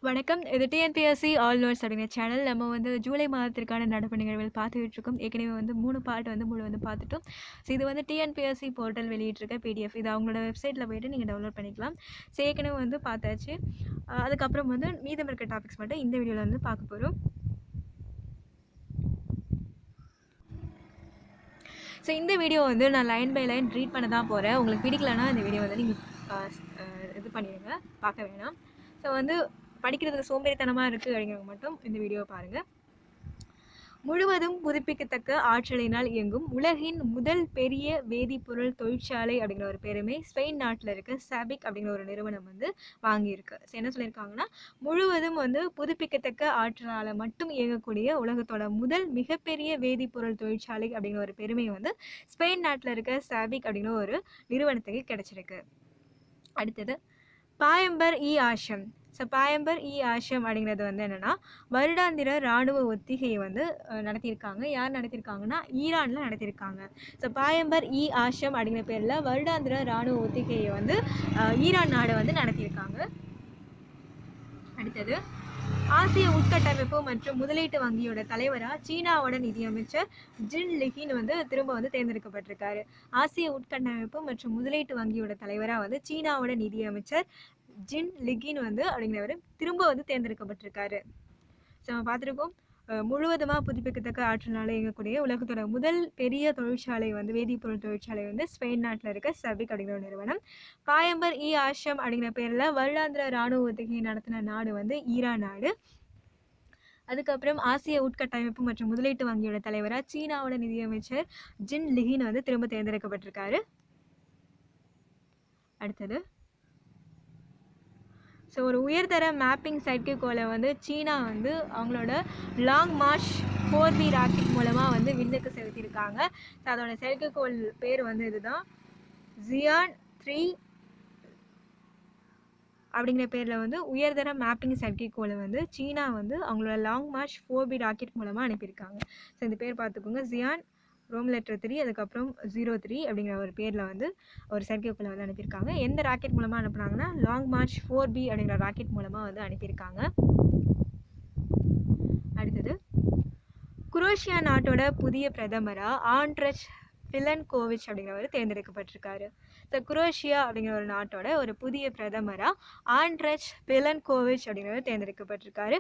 வணக்கம். இது TNPSC all notes அப்படிங்கிற சேனல். நம்ம வந்து ஜூலை மாதத்திற்கான நடப்பு நிகழ்வுகள் பார்த்துக்கிட்டு இருக்கோம். ஏற்கனவே வந்து 3 பார்ட் வந்து முழு வந்து பார்த்துட்டோம். ஸோ இது வந்து டிஎன்பிஎஸ்சி போர்ட்டல் வெளியிட்டிருக்க பிடிஎஃப். இது அவங்களோட வெப்சைட்டில் போய்ட்டு நீங்கள் டவுன்லோட் பண்ணிக்கலாம். ஸோ ஏற்கனவே வந்து பார்த்தாச்சு. அதுக்கப்புறம் வந்து மீதம் இருக்க டாபிக்ஸ் மட்டும் இந்த வீடியோவில் வந்து பார்க்க போகிறோம். ஸோ இந்த வீடியோ வந்து நான் லைன் பை லைன் ரீட் பண்ண தான் போகிறேன். உங்களுக்கு பிடிக்கலன்னா இந்த வீடியோ வந்து நீங்கள் இது பண்ணிடுங்க, பார்க்க வேணாம். ஸோ வந்து படிக்கிறதுக்கு சோம்பேறித்தனமாக இருக்குது அப்படிங்கிறவங்க மட்டும் இந்த வீடியோவை பாருங்கள். முழுவதும் புதுப்பிக்கத்தக்க ஆற்றலினால் இயங்கும் உலகின் முதல் பெரிய வேதிப்பொருள் தொழிற்சாலை அப்படிங்கிற ஒரு பெருமை ஸ்பெயின் நாட்டில் இருக்க சாபிக் அப்படிங்கிற ஒரு நிறுவனம் வந்து வாங்கியிருக்கு. என்ன சொல்லியிருக்காங்கன்னா, முழுவதும் வந்து புதுப்பிக்கத்தக்க ஆற்றலால் மட்டும் இயங்கக்கூடிய உலகத்தோட முதல் மிகப்பெரிய வேதிப்பொருள் தொழிற்சாலை அப்படிங்கிற ஒரு பெருமை வந்து ஸ்பெயின் நாட்டில் இருக்க சாபிக் அப்படிங்கிற ஒரு நிறுவனத்துக்கு கிடைச்சிருக்கு. அடுத்தது பாயம்பர் இ ஆஷம். ஸோ பாயம்பர் இ ஆஷம் அப்படிங்கிறது வந்து என்னென்னா, வருடாந்திர இராணுவ ஒத்திகையை வந்து நடத்தியிருக்காங்க. யார் நடத்தியிருக்காங்கன்னா, ஈரானில் நடத்தியிருக்காங்க. ஸோ பாயம்பர் இ ஆஷம் அப்படிங்கிற பேரில் வருடாந்திர இராணுவ ஒத்திகையை வந்து ஈரான் நாடு வந்து நடத்தியிருக்காங்க. அடுத்தது ஆசிய உட்கட்டமைப்பு மற்றும் முதலீட்டு வங்கியோட தலைவராக சீனாவோட நிதியமைச்சர் ஜின் லிகின் வந்து திரும்ப வந்து தேர்ந்தெடுக்கப்பட்டிருக்காரு. ஆசிய உட்கட்டமைப்பு மற்றும் முதலீட்டு வங்கியோட தலைவராக வந்து சீனாவோட நிதியமைச்சர் ஜின் லிகின் வந்து அப்படிங்கிறவர் திரும்ப வந்து தேர்ந்தெடுக்கப்பட்டிருக்காரு. ஸோ நம்ம பார்த்துருக்கோம், முழுவதுமாக புதுப்பிக்கத்தக்க ஆற்றலால் இயங்கக்கூடிய உலகத்தோட முதல் பெரிய தொழிற்சாலை வந்து வேதிப்பொருள் தொழிற்சாலை வந்து ஸ்பெயின் நாட்டில் இருக்க சபிக் அப்படிங்கிற ஒரு நிறுவனம். பாயம்பர் இ ஆஷம் அப்படிங்கிற பேரில் வருடாந்திர இராணுவ ஒத்திகை நடத்தின நாடு வந்து ஈரான் நாடு. அதுக்கப்புறம் ஆசிய உட்கட்டமைப்பு மற்றும் முதலீட்டு வங்கியோட தலைவராக சீனாவோட நிதியமைச்சர் ஜின் லிகின் வந்து திரும்ப தேர்ந்தெடுக்கப்பட்டிருக்காரு. அடுத்தது ஸோ ஒரு உயர்தர மேப்பிங் செயற்கைக்கோளை வந்து சீனா வந்து அவங்களோட லாங் மார்ச் 4B ராக்கெட் மூலமாக வந்து விண்ணுக்கு செலுத்தியிருக்காங்க. ஸோ அதோட செயற்கைக்கோள் பேர் வந்து இதுதான், ஜியான் 3 அப்படிங்கிற பேரில் வந்து உயர்தர மேப்பிங் செயற்கைக்கோளை வந்து சீனா வந்து அவங்களோட லாங் மார்ச் 4B ராக்கெட் மூலமாக அனுப்பியிருக்காங்க. ஸோ இந்த பேர் பார்த்துக்கோங்க, ஜியான் ரோம் லெட்டர் 3 அதுக்கப்புறம் 03 அப்படிங்கிற ஒரு பேரில் வந்து ஒரு செயற்கைக்கோளை வந்து அனுப்பியிருக்காங்க. எந்த ராக்கெட் மூலமாக அனுப்புனாங்கன்னா, லாங் மார்ச் 4B அப்படிங்கிற ராக்கெட் மூலமாக வந்து அனுப்பியிருக்காங்க. அடுத்தது குரோஷியா நாட்டோட புதிய பிரதமராக ஆண்ட்ரெச் பிலன்கோவிச் அப்படிங்கிறவர் தேர்ந்தெடுக்கப்பட்டிருக்காரு. ஸோ குரோஷியா அப்படிங்கிற ஒரு நாட்டோட ஒரு புதிய பிரதமராக ஆண்ட்ரெச் பிலன்கோவிச் அப்படிங்கிறவர் தேர்ந்தெடுக்கப்பட்டிருக்காரு.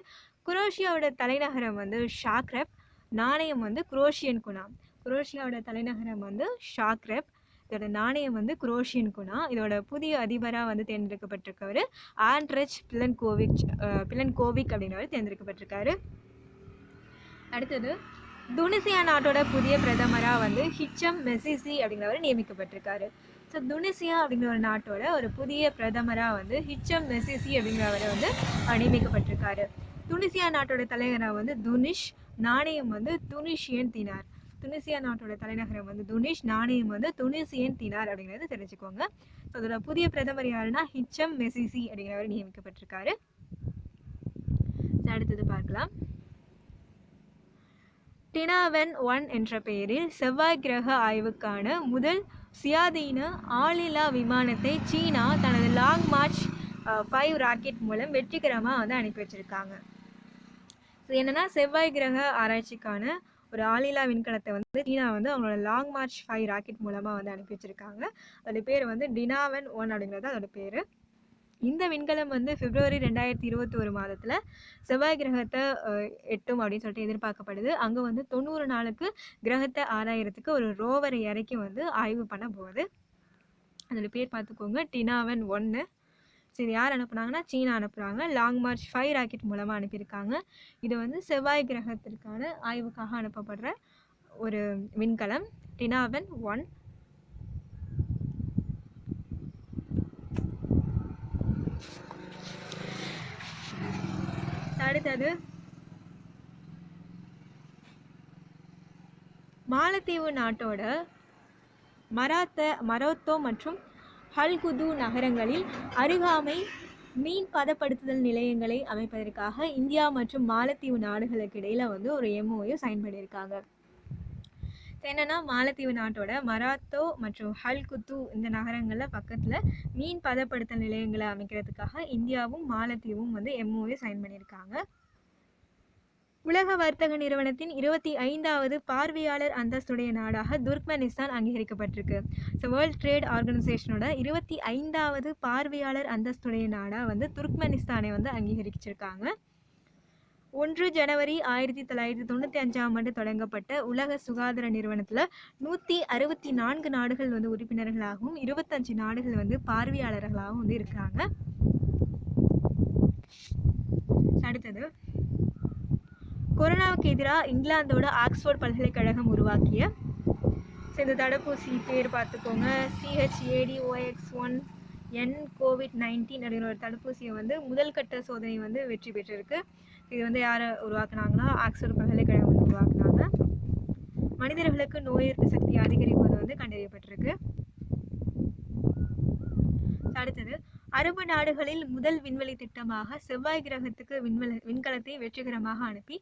குரோஷியாவோட தலைநகரம் வந்து ஷாக்ரெப், நாணயம் வந்து குரோஷியன் குனா. குரோஷியாவோட தலைநகரம் வந்து ஷாக்ரெப், இதோட நாணயம் வந்து குரோஷியன் குனா. இதோட புதிய அதிபராக வந்து தேர்ந்தெடுக்கப்பட்டிருக்கவர் ஆண்ட்ரெச் பிலன்கோவிக் அப்படிங்கிறவர் தேர்ந்தெடுக்கப்பட்டிருக்காரு. அடுத்தது துனிசியா நாட்டோட புதிய பிரதமராக வந்து ஹிச்சம் மெசிசி அப்படிங்கிறவர் நியமிக்கப்பட்டிருக்காரு. ஸோ துனிசியா அப்படிங்கிற ஒரு நாட்டோட ஒரு புதிய பிரதமராக வந்து ஹிச்சம் மெசிசி அப்படிங்கிறவரை வந்து நியமிக்கப்பட்டிருக்காரு. துனிசியா நாட்டோட தலைநகரம் வந்து துனிஷ், நாணயம் வந்து துனிஷியன் தினார். துனிசியா நாட்டோட தலைநகரம் வந்து துனிஷ், நாணயம் வந்து துனிசியன் தினார் அப்படிங்கிறது தெரிஞ்சுக்கோங்க. ஸோ அதோட புதிய பிரதமர் யாருன்னா ஹிச்சம் மெசிசி அப்படிங்கிறவர் நியமிக்கப்பட்டிருக்காரு. அடுத்தது பார்க்கலாம். டினாவென் 1 என்ற பெயரில் செவ்வாய் கிரக ஆய்வுக்கான முதல் சுயாதீன ஆளில்லா விமானத்தை சீனா தனது லாங் மார்ச் 5 ராக்கெட் மூலம் வெற்றிகரமாக வந்து அனுப்பி வச்சிருக்காங்க. இது என்னன்னா, செவ்வாய் கிரக ஆராய்ச்சிக்கான ஒரு ஆளில்லா விண்கலத்தை வந்து சீனா வந்து அவங்களோட லாங் மார்ச் 5 ராக்கெட் மூலமாக வந்து அனுப்பி வச்சிருக்காங்க. அதோட பேர் வந்து டினாவென் 1 அப்படிங்கிறது அதோட பேர். இந்த விண்கலம் வந்து பிப்ரவரி 2021 மாதத்தில் செவ்வாய் கிரகத்தை எட்டும் அப்படின்னு சொல்லிட்டு எதிர்பார்க்கப்படுது. அங்கே வந்து 90 நாளுக்கு கிரகத்தை ஆராயறதுக்கு ஒரு ரோவரை இறக்கி வந்து ஆய்வு பண்ண போகுது. அதோட பேர் பார்த்துக்கோங்க, டினாவென் 1. ஸோ இது யார் அனுப்புனாங்கன்னா, சீனா அனுப்புகிறாங்க. லாங் மார்ச் 5 ராக்கெட் மூலமாக அனுப்பியிருக்காங்க. இது வந்து செவ்வாய் கிரகத்திற்கான ஆய்வுக்காக அனுப்பப்படுற ஒரு விண்கலம் டினாவென் 1. அடுத்தது மாலத்தீவு நாட்டோட மரோத்தோ மற்றும் ஹல்குது நகரங்களில் அருகாமை மீன் பதப்படுத்துதல் நிலையங்களை அமைப்பதற்காக இந்தியா மற்றும் மாலத்தீவு நாடுகளுக்கு இடையில வந்து ஒரு MOU சைன் பண்ணியிருக்காங்க. என்னன்னா மாலத்தீவு நாட்டோட மராத்தோ மற்றும் ஹல்குத்து இந்த நகரங்களில் பக்கத்தில் மீன் பதப்படுத்தல் நிலையங்களை அமைக்கிறதுக்காக இந்தியாவும் மாலத்தீவும் வந்து MOU சைன் பண்ணியிருக்காங்க. உலக வர்த்தக நிறுவனத்தின் 25வது பார்வையாளர் அந்தஸ்துடைய நாடாக துர்க்மெனிஸ்தான் அங்கீகரிக்கப்பட்டிருக்கு. ஸோ வேர்ல்ட் ட்ரேட் ஆர்கனைசேஷனோட 25வது பார்வையாளர் அந்தஸ்துடைய நாடாக வந்து துர்க்மெனிஸ்தானை வந்து அங்கீகரிச்சிருக்காங்க. 1 ஜனவரி 1995ஆம் ஆண்டு தொடங்கப்பட்ட உலக சுகாதார நிறுவனத்தில் 164 நாடுகள் வந்து உறுப்பினர்களாகவும் 25 நாடுகள் வந்து பார்வையாளர்களாகவும் வந்து இருக்கிறாங்க. அடுத்தது, கொரோனாவுக்கு எதிராக இங்கிலாந்தோட ஆக்ஸ்போர்ட் பல்கலைக்கழகம் உருவாக்கிய இந்த தடுப்பூசி பேர் பார்த்துக்கோங்க, CHADOX1N COVID-19 அப்படிங்கிற ஒரு தடுப்பூசியை வந்து முதல் கட்ட சோதனை வந்து வெற்றி பெற்றிருக்கு. இது வந்து யாரை உருவாக்குனாங்கன்னா ஆக்ஸ்போர்ட் பல்கலைக்கழகம் வந்து உருவாக்குனாங்க. மனிதர்களுக்கு நோய் எதிர்ப்பு சக்தி அதிகரிப்பது வந்து கண்டறியப்பட்டிருக்கு. அடுத்தது, அரபு நாடுகளில் முதல் விண்வெளி திட்டமாக செவ்வாய் கிரகத்துக்கு விண்கலத்தை வெற்றிகரமாக அனுப்பி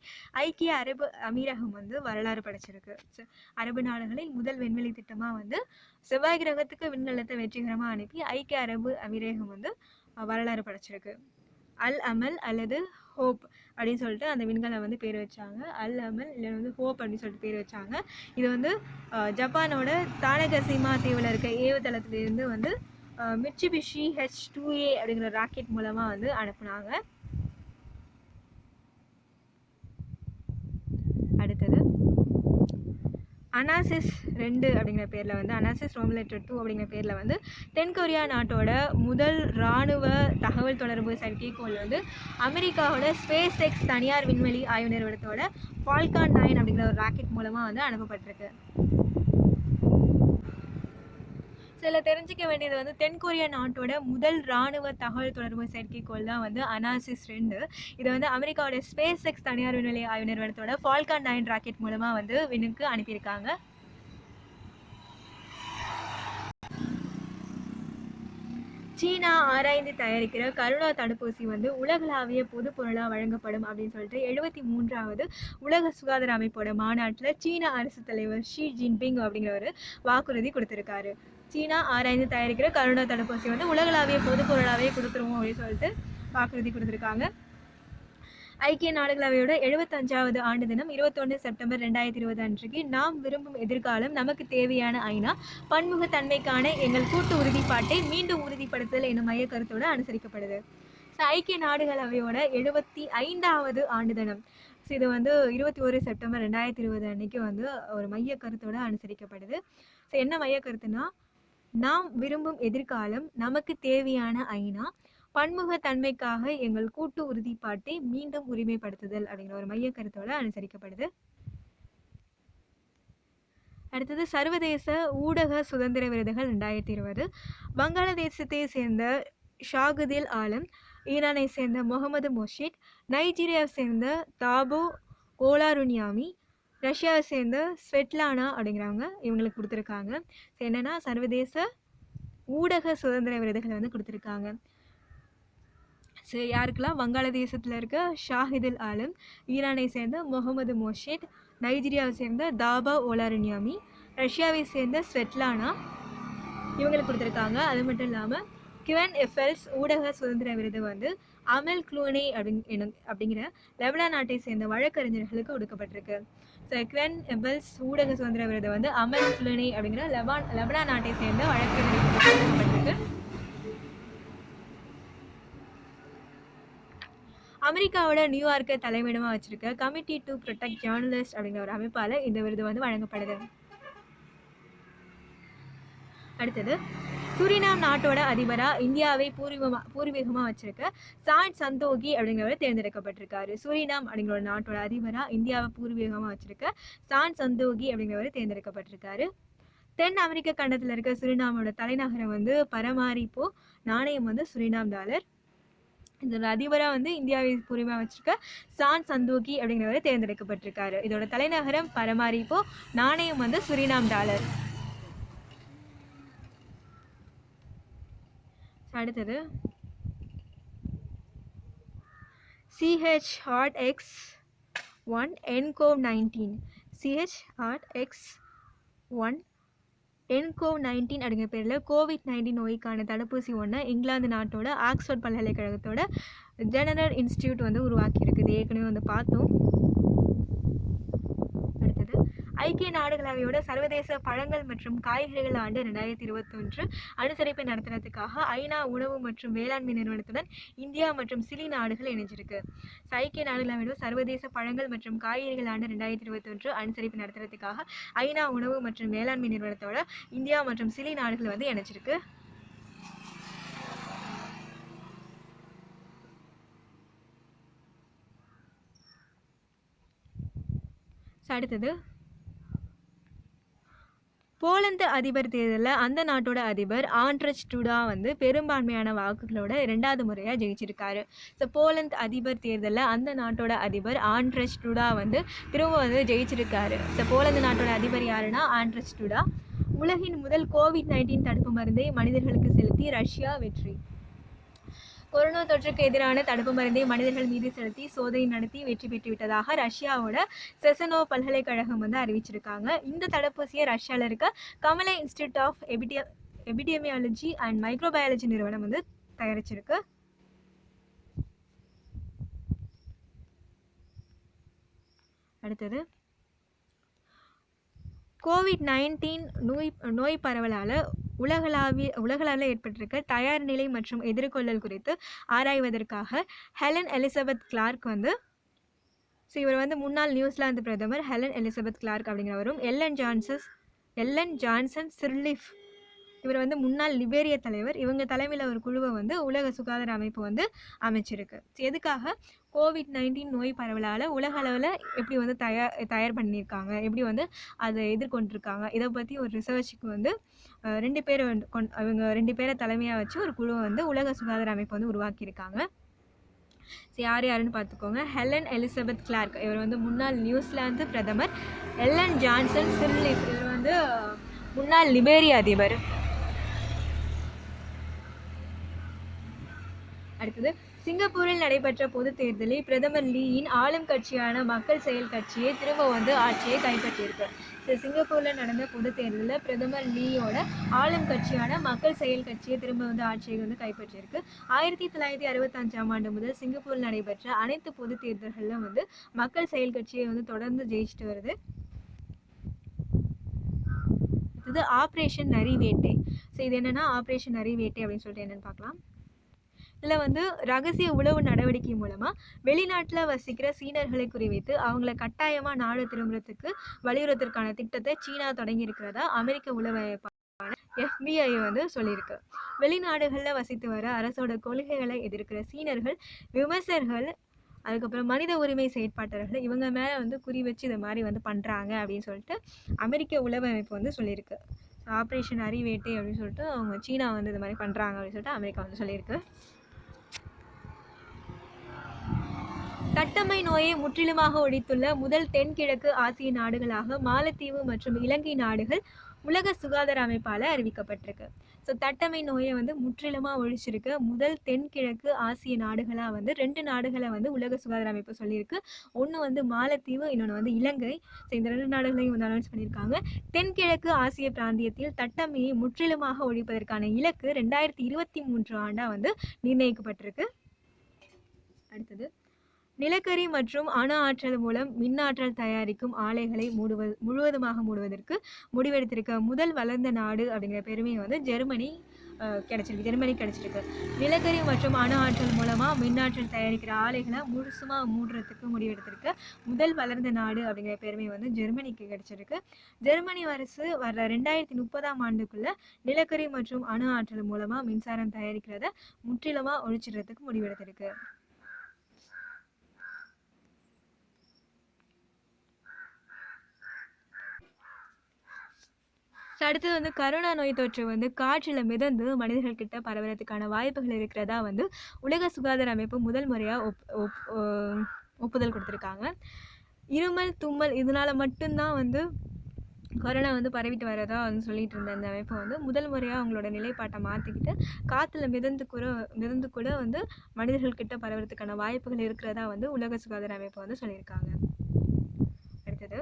ஐக்கிய அரபு அமீரகம் வந்து வரலாறு படைச்சிருக்கு. அரபு நாடுகளில் முதல் விண்வெளி திட்டமாக வந்து செவ்வாய் கிரகத்துக்கு விண்கலத்தை வெற்றிகரமாக அனுப்பி ஐக்கிய அரபு அமீரகம் வந்து வரலாறு படைச்சிருக்கு. அல் அமல் அல்லது ஹோப் அப்படின்னு சொல்லிட்டு அந்த விண்கலம் வந்து பேர் வச்சாங்க. அல் அமல் இல்லை வந்து ஹோப் அப்படின்னு சொல்லிட்டு பேர் வச்சாங்க. இது வந்து ஜப்பானோட தானகசிமா தீவில் இருக்க ஏவுதளத்திலிருந்து வந்து மிட்சுபிஷி H2A அப்படிங்கிற ராக்கெட் மூலமாக வந்து அனுப்புனாங்க. அடுத்தது, அனாசிஸ் 2 அப்படிங்கிற பேரில் வந்து அனாசிஸ் ரோம்லெட்டர் 2 அப்படிங்கிற பேரில் வந்து தென்கொரியா நாட்டோட முதல் இராணுவ தகவல் தொடர்பு செயற்கைக்கோள் வந்து அமெரிக்காவோட ஸ்பேஸ் எக்ஸ் தனியார் விண்வெளி ஆய்வு நிறுவனத்தோட ஃபால்கான் 9 அப்படிங்கிற ஒரு ராக்கெட் மூலமாக வந்து அனுப்பப்பட்டிருக்கு. சில தெரிஞ்சிக்க வேண்டியது வந்து தென்கொரியா நாட்டோட முதல் இராணுவ தகவல் தொடர்பு செயற்கைக்கோள் தான் வந்து அனாசிஸ் 2. இதை வந்து அமெரிக்காவோட ஸ்பேஸ் எக்ஸ் தனியார் விண்வெளி ஆய்வு நிறுவனத்தோட ஃபால்கான் 9 ராக்கெட் மூலமாக வந்து விண்ணுக்கு அனுப்பியிருக்காங்க. சீனா ஆராய்ந்து தயாரிக்கிற கரோனா தடுப்பூசி வந்து உலகளாவிய பொது பொருளாக வழங்கப்படும் அப்படின்னு சொல்லிட்டு 73வது உலக சுகாதார அமைப்போட மாநாட்டில் சீன அரசு தலைவர் ஷி ஜின்பிங் அப்படிங்கிற ஒரு வாக்குறுதி கொடுத்துருக்காரு. சீனா ஆராய்ந்து தயாரிக்கிற கரோனா தடுப்பூசி வந்து உலகளாவிய பொது பொருளாகவே கொடுத்துருவோம் அப்படின்னு சொல்லிட்டு வாக்குறுதி கொடுத்துருக்காங்க. ஐக்கிய நாடுகளவையோட 75வது ஆண்டு தினம் 21 செப்டம்பர் 2020 அன்றைக்கு நாம் விரும்பும் எதிர்காலம் நமக்கு தேவையான ஐநா பன்முகத்தன்மைக்கான எங்கள் கூட்டு உறுதிப்பாட்டை மீண்டும் உறுதிப்படுத்தல் எனும் மைய கருத்தோடு அனுசரிக்கப்படுது. ஐக்கிய நாடுகளவையோட 75வது ஆண்டு தினம் இது வந்து 21 செப்டம்பர் 2020 அன்னைக்கு வந்து ஒரு மைய கருத்தோடு அனுசரிக்கப்படுது. என்ன மைய கருத்துனா, நாம் விரும்பும் எதிர்காலம் நமக்கு தேவையான ஐநா பன்முகத்தன்மைக்காக எங்கள் கூட்டு உறுதிப்பாட்டை மீண்டும் உரிமைப்படுத்துதல் அப்படிங்கிற ஒரு மைய கருத்தோடு அனுசரிக்கப்படுது. அடுத்தது, சர்வதேச ஊடக சுதந்திர விருதுகள் 2020. வங்காளதேசத்தை சேர்ந்த ஷாகுதில் ஆலம், ஈரானை சேர்ந்த முகமது மொஷித், நைஜீரியாவை சேர்ந்த தாபோ ஓலாருனியாமி, ரஷ்யாவை சேர்ந்த ஸ்வெட்லானா அப்படிங்கிறவங்க இவங்களுக்கு கொடுத்துருக்காங்க. என்னென்னா சர்வதேச ஊடக சுதந்திர விருதுகள் வந்து கொடுத்துருக்காங்க. யாருக்கெல்லாம்? வங்காளதேசத்தில் இருக்க ஷாஹிதுல் ஆலம், ஈரானை சேர்ந்த முகமது மொஷித், நைஜீரியாவை சேர்ந்த தாபா ஓலாருனியாமி, ரஷ்யாவை சேர்ந்த ஸ்வெட்லானா இவங்களுக்கு கொடுத்துருக்காங்க. அது மட்டும் இல்லாமல் கிவன் எஃபெல்ஸ் ஊடக சுதந்திர விருது வந்து அமல் க்ளூனே அப்படிங்கிற லெபனான் நாட்டை சேர்ந்த வழக்கறிஞர்களுக்கு கொடுக்கப்பட்டிருக்கு. கிவன் எஃபெல்ஸ் ஊடக சுதந்திர விருது வந்து அமல் க்ளூனே அப்படிங்கிற லெபனான் நாட்டை சேர்ந்த வழக்கறிஞர்களுக்கு கொடுக்கப்பட்டிருக்கு. அமெரிக்காவோட நியூயார்க்கை தலைமையிடமாக வச்சிருக்க கமிட்டி டு ப்ரொடெக்ட் ஜேர்னலிஸ்ட் அப்படிங்கிற ஒரு அமைப்பால் இந்த விருது வந்து வழங்கப்படுது. அடுத்தது, சுரினாம் நாட்டோட அதிபராக இந்தியாவை பூர்வீகமாக வச்சிருக்க சாட் சந்தோகி அப்படிங்கிறவர் தேர்ந்தெடுக்கப்பட்டிருக்காரு. சுரினாம் அப்படிங்கிற ஒரு நாட்டோட அதிபராக இந்தியாவை பூர்வீகமாக வச்சிருக்க சாட் சந்தோகி அப்படிங்கிறவர் தேர்ந்தெடுக்கப்பட்டிருக்காரு. தென் அமெரிக்க கண்டத்தில் இருக்க சுரினாமோட தலைநகரம் வந்து பரமாரிப்போ, நாணயம் வந்து சுரினாம் டாலர். இதோட அதிபராக வந்து இந்தியாவை பூர்வீகமாக வச்சிருக்க சாட் சந்தோகி அப்படிங்கிறவரை தேர்ந்தெடுக்கப்பட்டிருக்காரு. இதோட தலைநகரம் பரமாரிப்போ, நாணயம் வந்து சுரினாம் டாலர். அடுத்தது, CHAdOX1N COVID-19. CHAdOX ஒன் என்கோவ்-19 அப்படிங்கிற பேரில் கோவிட்-19 நோய்க்கான தடுப்பூசி ஒன்று இங்கிலாந்து நாட்டோட ஆக்ஸ்ஃபோர்ட் பல்கலைக்கழகத்தோட ஜெனரல் இன்ஸ்டிடியூட் வந்து உருவாக்கியிருக்கு. இது ஏற்கனவே வந்து பார்த்தோம். அடுத்தது ஐக்கிய நாடுகளவையோட சர்வதேச பழங்கள் மற்றும் காய்கறிகள் ஆண்டு 2021 அனுசரிப்பை நடத்துறதுக்காக ஐநா உணவு மற்றும் வேளாண்மை நிறுவனத்துடன் இந்தியா மற்றும் சிலி நாடுகள் இணைஞ்சிருக்கு. ஐக்கிய நாடுகளவையோட சர்வதேச பழங்கள் மற்றும் காய்கறிகள் ஆண்டு 2021 அனுசரிப்பை நடத்துறதுக்காக ஐநா உணவு மற்றும் வேளாண்மை நிறுவனத்தோட இந்தியா மற்றும் சிலி நாடுகள் வந்து இணைச்சிருக்கு. அடுத்தது போலந்து அதிபர் தேர்தலில் அந்த நாட்டோட அதிபர் ஆண்ட்ரச் டூடா வந்து பெரும்பான்மையான வாக்குகளோட 2வது முறையாக ஜெயிச்சிருக்காரு. ஸோ போலந்து அதிபர் தேர்தலில் அந்த நாட்டோட அதிபர் ஆண்ட்ரச் டூடா வந்து திரும்ப வந்து ஜெயிச்சிருக்காரு. ஸோ போலந்து நாட்டோட அதிபர் யாருன்னா ஆண்ட்ரச் டூடா. உலகின் முதல் கோவிட்-19 தடுப்பு மருந்தை மனிதர்களுக்கு செலுத்தி ரஷ்யா வெற்றி. கொரோனா தொற்றுக்கு எதிரான தடுப்பு மருந்தை மனிதர்கள் மீது செலுத்தி சோதனை நடத்தி வெற்றி பெற்றுவிட்டதாக ரஷ்யாவோட செசனோ பல்கலைக்கழகம் வந்து அறிவிச்சிருக்காங்க. இந்த தடுப்பூசியை ரஷ்யாவில் இருக்க Gamaleya institute of epidemiology and microbiology நிறுவனம் வந்து தயாரிச்சிருக்கு. அடுத்தது கோவிட்-19 நோய் பரவலால் உலகளவில் ஏற்பட்டிருக்க தயார் நிலை மற்றும் எதிர்கொள்ளல் குறித்து ஆராய்வதற்காக ஹெலன் எலிசபெத் கிளார்க் வந்து இவர் வந்து முன்னாள் நியூசிலாந்து பிரதமர் Helen Elizabeth Clark அப்படிங்கிறவரும் Ellan Johnson சிர்லிஃப் இவர் வந்து முன்னாள் லிபேரிய தலைவர். இவங்க தலைமையில் ஒரு குழுவை வந்து உலக சுகாதார அமைப்பு வந்து அமைச்சிருக்கு. எதுக்காக கோவிட்-19 நோய் பரவலால் உலக அளவில் எப்படி வந்து தயார் பண்ணியிருக்காங்க, எப்படி வந்து அதை எதிர்கொண்டிருக்காங்க, இதை பற்றி ஒரு ரிசர்ச்சுக்கு வந்து 2 பேரை அவங்க 2 பேரை தலைமையாக வச்சு ஒரு குழுவை வந்து உலக சுகாதார அமைப்பு வந்து உருவாக்கியிருக்காங்க. யாருன்னு பார்த்துக்கோங்க. ஹெலன் எலிசபெத் கிளார்க் இவர் வந்து முன்னாள் நியூசிலாந்து பிரதமர். எல்லன் ஜான்சன் சிர்லிஃப் இவர் வந்து முன்னாள் லிபேரிய அதிபர். அடுத்தது சிங்கப்பூரில் நடைபெற்ற பொது தேர்தலில் பிரதமர் லீயின் ஆளும் கட்சியான மக்கள் செயல் கட்சியை திரும்ப வந்து ஆட்சியை கைப்பற்றியிருக்கு. சிங்கப்பூரில் நடந்த பொது தேர்தலில் பிரதமர் லீயோட ஆளும் கட்சியான மக்கள் செயல் கட்சியை திரும்ப வந்து ஆட்சியை வந்து கைப்பற்றியிருக்கு. 1965ஆம் ஆண்டு முதல் சிங்கப்பூரில் நடைபெற்ற அனைத்து பொது தேர்தல்களிலும் வந்து மக்கள் செயல் கட்சியை வந்து தொடர்ந்து ஜெயிச்சுட்டு வருது. இது ஆப்ரேஷன் நரிவேட்டை. இது என்னன்னா ஆப்ரேஷன் நரிவேட்டை அப்படின்னு சொல்லிட்டு என்னன்னு பார்க்கலாம். இதில் வந்து ரகசிய உளவு நடவடிக்கை மூலமாக வெளிநாட்டில் வசிக்கிற சீனர்களை குறிவைத்து அவங்கள கட்டாயமாக நாடு திரும்புறதுக்கு வலியுறுத்துறதுக்கான திட்டத்தை சீனா தொடங்கி இருக்கிறதா அமெரிக்க உளவு அமைப்பான FBI வந்து சொல்லியிருக்கு. வெளிநாடுகளில் வசித்து வர அரசோட கொள்கைகளை எதிர்க்கிற சீனர்கள், விமர்சகர்கள், அதுக்கப்புறம் மனித உரிமை செயற்பாட்டாளர்கள் இவங்க மேலே வந்து குறி வச்சு இதை மாதிரி வந்து பண்ணுறாங்க அப்படின்னு சொல்லிட்டு அமெரிக்க உளவு அமைப்பு வந்து சொல்லியிருக்கு. ஆப்ரேஷன் நரிவேட்டை அப்படின்னு சொல்லிட்டு அவங்க சீனா வந்து இது மாதிரி பண்ணுறாங்க அப்படின்னு சொல்லிட்டு அமெரிக்கா வந்து சொல்லியிருக்கு. தட்டம்மை நோயை முற்றிலுமாக ஒழித்துள்ள முதல் தென்கிழக்கு ஆசிய நாடுகளாக மாலத்தீவு மற்றும் இலங்கை நாடுகள் உலக சுகாதார அமைப்பால் அறிவிக்கப்பட்டிருக்கு. தட்டம்மை நோயை வந்து முற்றிலுமாக ஒழிச்சிருக்க முதல் தென்கிழக்கு ஆசிய நாடுகளாக வந்து 2 நாடுகளை வந்து உலக சுகாதார அமைப்பு சொல்லியிருக்கு. ஒன்று வந்து மாலத்தீவு, இன்னொன்று வந்து இலங்கை. இந்த 2 நாடுகளையும் வந்து அனௌன்ஸ் பண்ணியிருக்காங்க. தென்கிழக்கு ஆசிய பிராந்தியத்தில் தட்டம்மையை முற்றிலுமாக ஒழிப்பதற்கான இலக்கு 2023 ஆண்டாக வந்து நிர்ணயிக்கப்பட்டிருக்கு. அடுத்தது நிலக்கரி மற்றும் அணு ஆற்றல் மூலம் மின்னாற்றல் தயாரிக்கும் ஆலைகளை முழுவதுமாக மூடுவதற்கு முடிவெடுத்திருக்க முதல் வளர்ந்த நாடு அப்படிங்கிற பெருமையை வந்து ஜெர்மனி கிடைச்சிருக்கு. நிலக்கரி மற்றும் அணு ஆற்றல் மூலமாக மின்னாற்றல் தயாரிக்கிற ஆலைகளை முழுசுமாக மூடுறதுக்கு முடிவெடுத்திருக்க முதல் வளர்ந்த நாடு அப்படிங்கிற பெருமை வந்து ஜெர்மனிக்கு கிடைச்சிருக்கு. ஜெர்மனி அரசு வர 2030ஆம் ஆண்டுக்குள்ள நிலக்கரி மற்றும் அணு ஆற்றல் மூலமாக மின்சாரம் தயாரிக்கிறத முற்றிலுமாக ஒழிச்சிடுறதுக்கு முடிவெடுத்திருக்கு. அடுத்தது வந்து கரோனா நோய் தொற்று வந்து காற்றில் மிதந்து மனிதர்கள்கிட்ட பரவுறதுக்கான வாய்ப்புகள் இருக்கிறதா வந்து உலக சுகாதார அமைப்பு முதல் முறையாக ஒப்புதல் கொடுத்துருக்காங்க. இருமல், தும்மல் இதனால மட்டும்தான் வந்து கொரோனா வந்து பரவிட்டு வரதா வந்து சொல்லிட்டு இருந்த அந்த அமைப்பு வந்து முதல் முறையாக அவங்களோட நிலைப்பாட்டை மாற்றிக்கிட்டு காற்றுல மிதந்து கூட வந்து மனிதர்கள்கிட்ட பரவுறதுக்கான வாய்ப்புகள் இருக்கிறதா வந்து உலக சுகாதார அமைப்பு வந்து சொல்லியிருக்காங்க. அடுத்தது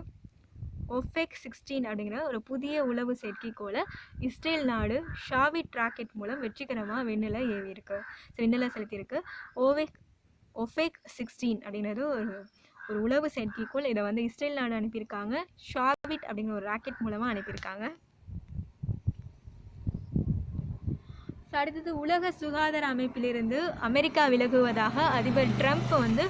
OPEC-16 அப்படிங்கிற ஒரு புதிய உளவு செயற்கைக்கோளை இஸ்ரேல் நாடு ஷாவிட் ராக்கெட் மூலம் வெற்றிகரமாக விண்ணில் ஏவியிருக்கு, விண்ணில் செலுத்தியிருக்கு. OPEC-16 அப்படிங்கிறது ஒரு உளவு செயற்கைக்கோள். இதை வந்து இஸ்ரேல் நாடு அனுப்பியிருக்காங்க. ஷாவிட் அப்படிங்கிற ஒரு ராக்கெட் மூலமாக அனுப்பியிருக்காங்க. அடுத்தது, உலக சுகாதார அமைப்பிலிருந்து அமெரிக்கா விலகுவதாக அதிபர் ட்ரம்ப் வந்து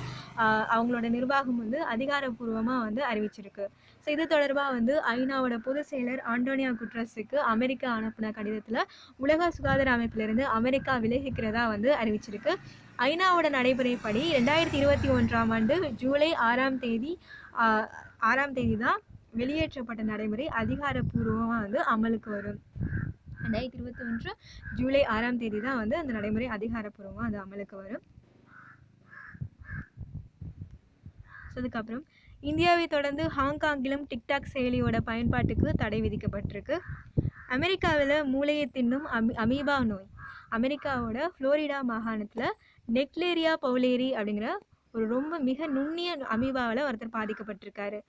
அவங்களோட நிர்வாகம் வந்து அதிகாரப்பூர்வமாக வந்து அறிவிச்சிருக்கு. ஸோ இது தொடர்பாக வந்து ஐநாவோட பொதுச் செயலர் ஆண்டோனியோ குட்ரஸுக்கு அமெரிக்கா அனுப்பின கடிதத்தில் உலக சுகாதார அமைப்பிலிருந்து அமெரிக்கா விலகிக்கிறதா வந்து அறிவிச்சிருக்கு. ஐநாவோட நடைமுறைப்படி 2021ஆம் ஆண்டு ஜூலை 6ஆம் தேதி தான் வெளியேற்றப்பட்ட நடைமுறை அதிகாரப்பூர்வமாக வந்து அமலுக்கு வரும். 2021 ஜூலை 6ஆம் தேதி தான் வந்து அந்த நடைமுறை அதிகாரப்பூர்வமாக அது அமலுக்கு வரும். அதுக்கப்புறம் இந்தியாவை தொடர்ந்து ஹாங்காங்கிலும் டிக்டாக் செயலியோட பயன்பாட்டுக்கு தடை விதிக்கப்பட்டிருக்கு. அமெரிக்காவில் மூளையை தின்னும் அமீபா நோய். அமெரிக்காவோட ஃப்ளோரிடா மாகாணத்தில் நெக்லேரியா பவுலேரி அப்படிங்கிற ஒரு மிக நுண்ணிய அமீபாவால் ஒருத்தர் பாதிக்கப்பட்டிருக்காரு.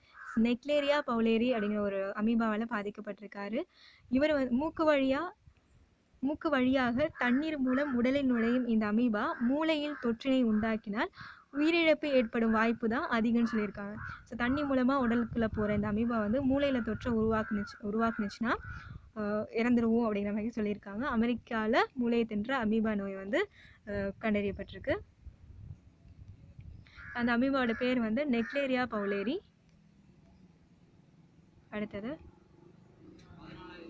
நெக்லேரியா பவுலேரி அப்படிங்கிற ஒரு அமீபாவால் பாதிக்கப்பட்டிருக்காரு. இவர் மூக்கு வழியாக தண்ணீர் மூலம் உடலில் நுழையும் இந்த அமீபா மூளையில் தொற்றினை உண்டாக்கினால் உயிரிழப்பு ஏற்படும் வாய்ப்பு தான் அதிகம்னு சொல்லியிருக்காங்க. ஸோ தண்ணி மூலமாக உடலுக்குள்ளே போகிற இந்த அமீபா வந்து மூளையில் தொற்றை உருவாக்குனுச்சுன்னா இறந்துருவோம் அப்படிங்கிற மாதிரி சொல்லியிருக்காங்க. அமெரிக்காவில் மூளையை தின்ற அமீபா நோய் வந்து கண்டறியப்பட்டிருக்கு. அந்த அமீபாவோட பேர் வந்து நெக்லேரியா பவுலேரி. அடுத்தது,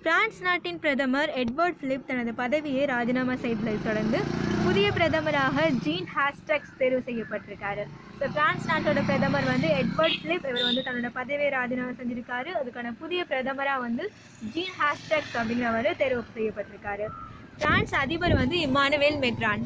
பிரான்ஸ் நாட்டின் பிரதமர் எட்வர்ட் பிலிப் தனது பதவியை ராஜினாமா செய்ததை தொடர்ந்து புதிய பிரதமராக ஜீன் ஹாஸ்டக்ஸ் தேர்வு செய்யப்பட்டிருக்காரு. ஸோ பிரான்ஸ் நாட்டோட பிரதமர் வந்து எட்வர்ட் பிலிப், இவர் வந்து தன்னோட பதவியை ராஜினாமா செஞ்சிருக்காரு. அதுக்கான புதிய பிரதமராக வந்து ஜீன் ஹாஸ்டக்ஸ் அப்படிங்கிறவர் தேர்வு செய்யப்பட்டிருக்காரு. பிரான்ஸ் அதிபர் வந்து இம்மானுவேல் மெக்ரான்.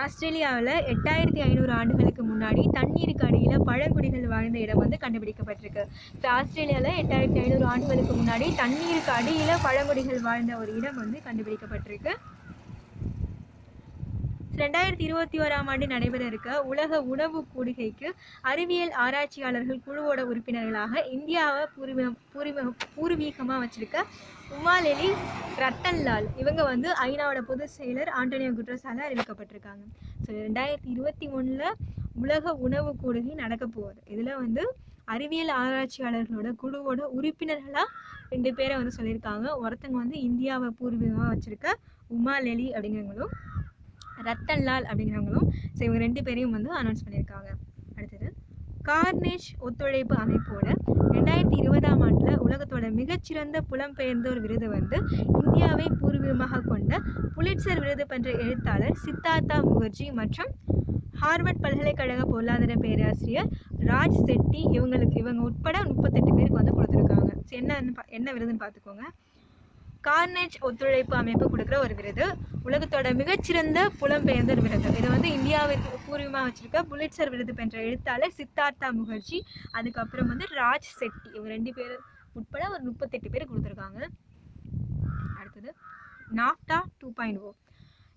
ஆஸ்திரேலியாவில் 8500 ஆண்டுகளுக்கு முன்னாடி தண்ணீருக்கு அடியில் பழங்குடிகள் வாழ்ந்த இடம் வந்து கண்டுபிடிக்கப்பட்டிருக்கு. ஸோ ஆஸ்திரேலியாவில் 8500 ஆண்டுகளுக்கு முன்னாடி தண்ணீருக்கு அடியில் பழங்குடிகள் வாழ்ந்த ஒரு இடம் வந்து கண்டுபிடிக்கப்பட்டிருக்கு. 2021ஆம் ஆண்டு நடைபெற இருக்க உலக உணவு கூடுகைக்கு அறிவியல் ஆராய்ச்சியாளர்கள் குழுவோட உறுப்பினர்களாக இந்தியாவை பூர்வீகமாக வச்சிருக்க உமாலெலி ரத்தன்லால் இவங்க வந்து ஐநாவோட பொதுச் செயலர் ஆண்டோனியோ குட்ரஸால் அறிவிக்கப்பட்டிருக்காங்க. ஸோ 2021 உலக உணவு கூடுகை நடக்க போகுது. இதில் வந்து அறிவியல் ஆராய்ச்சியாளர்களோட குழுவோட உறுப்பினர்களாக 2 பேரை வந்து சொல்லியிருக்காங்க. ஒருத்தங்க வந்து இந்தியாவை பூர்வீகமாக வச்சிருக்க உமாலெலி அப்படிங்கிறவங்களும் ரத்தன்லால் அப்படிங்கிறவங்களும். ஸோ இவங்க 2 பேரையும் வந்து அனௌன்ஸ் பண்ணியிருக்காங்க. அடுத்தது, கார்னேஜ் ஒத்துழைப்பு அமைப்போட 2020ஆம் ஆண்டில் உலகத்தோட மிகச்சிறந்த புலம்பெயர்ந்தோர் விருது வந்து இந்தியாவை பூர்வீகமாக கொண்ட புலிட்சர் விருது பெற்ற எழுத்தாளர் சித்தார்த்தா முகர்ஜி மற்றும் ஹார்வர்ட் பல்கலைக்கழக பொருளாதார பேராசிரியர் ராஜ் செட்டி இவங்க உட்பட 38 பேருக்கு வந்து கொடுத்துருக்காங்க. என்ன விருதுன்னு பார்த்துக்கோங்க. கார்னேஜ் ஒத்துழைப்பு அமைப்பு கொடுக்குற ஒரு விருது, உலகத்தோட மிகச்சிறந்த புலம்பெயர்ந்தோர் விருது. இதை வந்து இந்தியாவிற்கு பூர்வீகமாக வச்சிருக்க புலிட்சர் விருது பெற்ற எழுத்தாளர் சித்தார்த்தா முகர்ஜி, அதுக்கப்புறம் வந்து ராஜ் செட்டி, இவங்க 2 பேர் உட்பட ஒரு 38 பேர் கொடுத்துருக்காங்க. அடுத்தது, நாஃப்டா 2.0.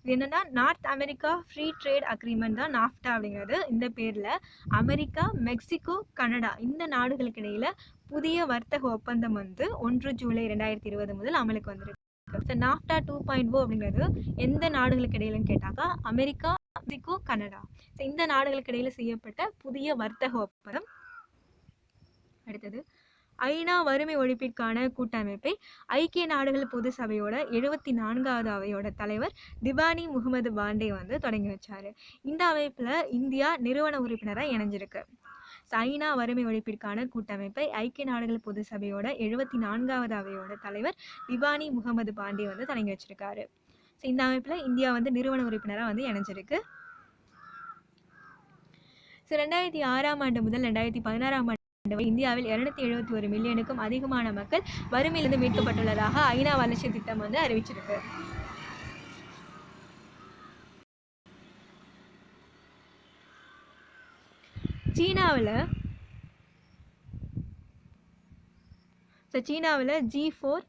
இது என்னன்னா, north America free trade agreement தான் நாஃப்டா அப்படிங்கிறது. இந்த பேரில் அமெரிக்கா, மெக்சிகோ, கனடா இந்த நாடுகளுக்கு இடையில புதிய வர்த்தக ஒப்பந்தம் வந்து 1 ஜூலை 2020 முதல் அமலுக்கு வந்திருக்கு. ஸோ நாஃப்டா 2.0 அப்படிங்கிறது எந்த நாடுகளுக்கு இடையிலன்னு கேட்டாக்கா அமெரிக்கா, மெக்சிகோ, கனடா, ஸோ இந்த நாடுகளுக்கு இடையில செய்யப்பட்ட புதிய வர்த்தக ஒப்பந்தம். அடுத்தது, ஐநா வறுமை ஒழிப்பிற்கான கூட்டமைப்பை ஐக்கிய நாடுகள் பொது சபையோட 74வது அவையோட தலைவர் திவானி முகமது பாண்டே வந்து தொடங்கி வச்சாரு. இந்த அமைப்புல இந்தியா நிறுவன உறுப்பினராக இணைஞ்சிருக்கு. ஐநா வறுமை ஒழிப்பிற்கான கூட்டமைப்பை ஐக்கிய நாடுகள் பொது சபையோட 74வது அவையோட தலைவர் திவானி முகமது பாண்டே வந்து தொடங்கி வச்சிருக்காரு. இந்த அமைப்புல இந்தியா வந்து நிறுவன உறுப்பினராக வந்து இணைஞ்சிருக்கு. 2006ஆம் ஆண்டு முதல் 2016ஆம் ஆண்டு இந்தியாவில் 271 மில்லியனுக்கும் அதிகமான மக்கள் வறுமையிலிருந்து மீட்கப்பட்டுள்ளதாக ஐநா வளர்ச்சி திட்டம் வந்து அறிவிச்சிருக்கு. சீனாவில் G4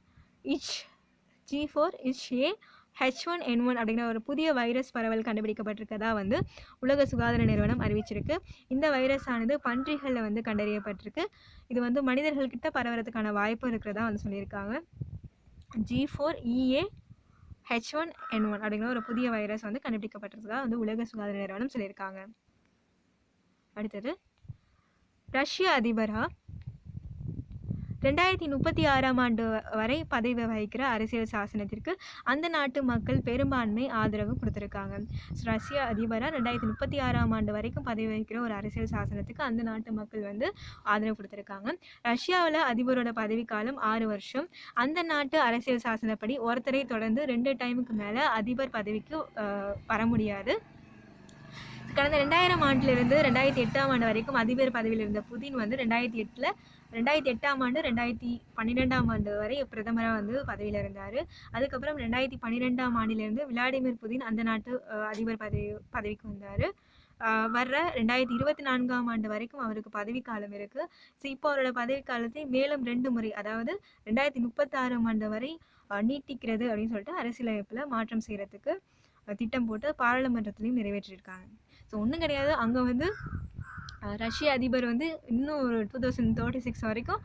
H A H1N1 அப்படிங்கிற ஒரு புதிய வைரஸ் பரவல் கண்டுபிடிக்கப்பட்டிருக்கதா வந்து உலக சுகாதார நிறுவனம் அறிவிச்சிருக்கு. இந்த வைரஸ் ஆனது பன்றிகளில் வந்து கண்டறியப்பட்டிருக்கு. இது வந்து மனிதர்கள்கிட்ட பரவறதுக்கான வாய்ப்பு இருக்கிறதா வந்து சொல்லியிருக்காங்க. G4EA H1N1 அப்படிங்கிற ஒரு புதிய வைரஸ் வந்து கண்டுபிடிக்கப்பட்டிருக்கதா வந்து உலக சுகாதார நிறுவனம் சொல்லியிருக்காங்க. அடுத்தது, ரஷ்ய அதிபரா 2036ஆம் ஆண்டு வரை பதவி வகிக்கிற அரசியல் சாசனத்திற்கு அந்த நாட்டு மக்கள் பெரும்பான்மை ஆதரவு கொடுத்துருக்காங்க. ரஷ்ய அதிபராக 2036ஆம் ஆண்டு வரைக்கும் பதவி வகிக்கிற ஒரு அரசியல் சாசனத்துக்கு அந்த நாட்டு மக்கள் வந்து ஆதரவு கொடுத்துருக்காங்க. ரஷ்யாவில் அதிபரோட பதவிக்காலம் 6 வருஷம். அந்த நாட்டு அரசியல் சாசனப்படி ஒருத்தரை தொடர்ந்து 2 டைமுக்கு மேலே அதிபர் பதவிக்கு வர முடியாது. கடந்த 2000ஆம் ஆண்டிலிருந்து 2008ஆம் ஆண்டு வரைக்கும் அதிபர் பதவியில் இருந்த புதின் வந்து 2008ஆம் ஆண்டு 2012ஆம் ஆண்டு வரை பிரதமராக வந்து பதவியில் இருந்தார். அதுக்கப்புறம் 2012ஆம் ஆண்டிலிருந்து விளாடிமிர் புதின் அந்த நாட்டு அதிபர் பதவிக்கு வந்தார். வர்ற 2024ஆம் ஆண்டு வரைக்கும் அவருக்கு பதவிக்காலம் இருக்குது. ஸோ இப்போ அவரோட பதவிக்காலத்தை மேலும் 2 முறை, அதாவது 2036ஆம் ஆண்டு வரை நீட்டிக்கிறது அப்படின்னு சொல்லிட்டு அரசியலமைப்பில் மாற்றம் செய்கிறதுக்கு திட்டம் போட்டு பாராளுமன்றத்திலையும் நிறைவேற்றியிருக்காங்க. ஸோ ஒன்றும் கிடையாது, அங்கே வந்து ரஷ்ய அதிபர் வந்து இன்னும் ஒரு 2036 வரைக்கும்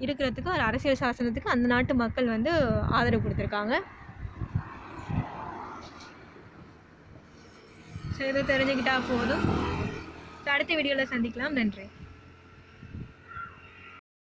இருக்கிறதுக்கு ஒரு அரசியல் சாசனத்துக்கு அந்த நாட்டு மக்கள் வந்து ஆதரவு கொடுத்துருக்காங்க. ஸோ இதை தெரிஞ்சுக்கிட்டா போதும். ஸோ அடுத்த வீடியோவில் சந்திக்கலாம். நன்றி.